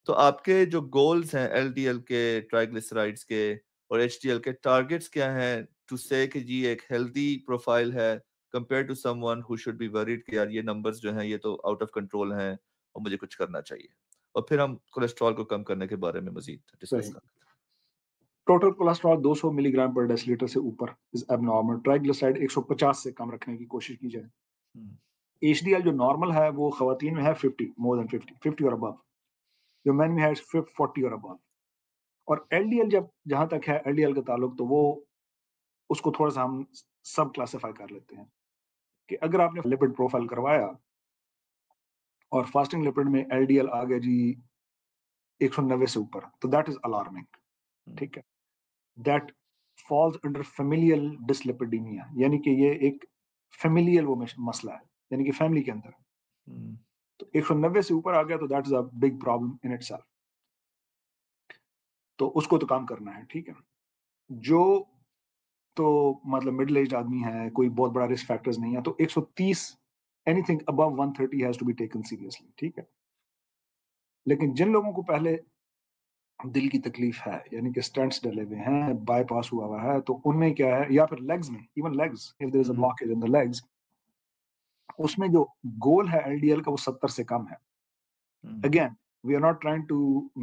तो आपके जो गोल्स हैं एलडीएल के, ट्राइग्लिसराइड्स के और एचडीएल के टारगेट्स क्या हैं टू से कि जी एक हेल्दी प्रोफाइल है compare to someone who should be worried कि यार ये नंबर्स जो हैं ये तो आउट ऑफ कंट्रोल हैं और मुझे कुछ करना चाहिए, और फिर हम कोलेस्ट्रॉल को कम करने के बारे में मजीद डिस्कस सही। करते टोटल कोलेस्ट्रॉल 200 मिलीग्राम पर डेसीलीटर से ऊपर इज एबनॉर्मल। ट्राइग्लिसराइड 150 से कम रखने की कोशिश की जाए। हैं। एचडीएल जो नॉर्मल है वो खवातीन में है 50, मोर देन 50 और अबव। जो मैन में है 40 और अबव। और एलडीएल जब जहां तक है एलडीएल का ताल्लुक, तो वो उसको थोड़ा सा हम सब क्लासिफाई कर लेते हैं कि अगर आपने लिपिड प्रोफाइल करवाया और फास्टिंग लिपिड में एलडीएल आ गया जी 190 से ऊपर, तो दैट इज अलार्मिंग। ठीक है, that falls under familial dyslipidaemia, यानी कि ये एक फेमिलियल वो मसला है, यानी कि फैमिली के अंदर। तो 190 से ऊपर आ गया तो that is a big problem in itself. तो उसको तो काम करना है। ठीक है, जो तो मतलब मिडिल एज आदमी है, कोई बहुत बड़ा रिस्क फैक्टर्स नहीं है, तो 130 anything above 130 has to be taken seriously. ठीक है, लेकिन जिन लोगों को पहले दिल की तकलीफ है, यानी कि स्टेंट्स डले हुए हैं, बाईपास हुआ हुआ है, तो उनमें क्या है, या फिर लेग्स में, even legs, if there is a blockage in the legs, उसमें जो गोल है एलडीएल का वो 70 से कम है। Again, we are not trying to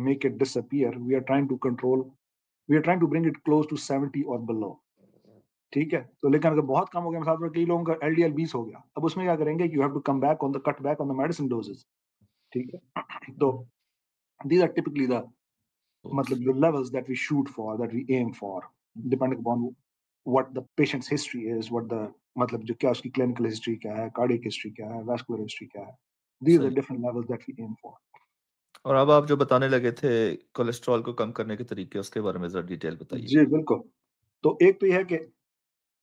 make it disappear, we are trying to control, we are trying to bring it close to 70 और below. ठीक है, तो लेकिन अगर बहुत कम हो गया, मतलब कई लोगों का एलडीएल 20 हो गया, अब उसमें क्या करेंगे, you have to come back on the cut back on the medicine doses. ठीक है, तो these are typically the मतलब the levels that we shoot for, that we aim for, depending upon what the patient's history is, what the मतलब जो क्या उसकी clinical history क्या है, cardiac history क्या है, vascular history क्या है, these are the different levels that we aim for. और अब आप जो बताने लगे थे कोलेस्ट्रॉल को कम करने के तरीके, उसके बारे में जरा डिटेल बताइए। जी बिल्कुल। तो एक तो यह है कि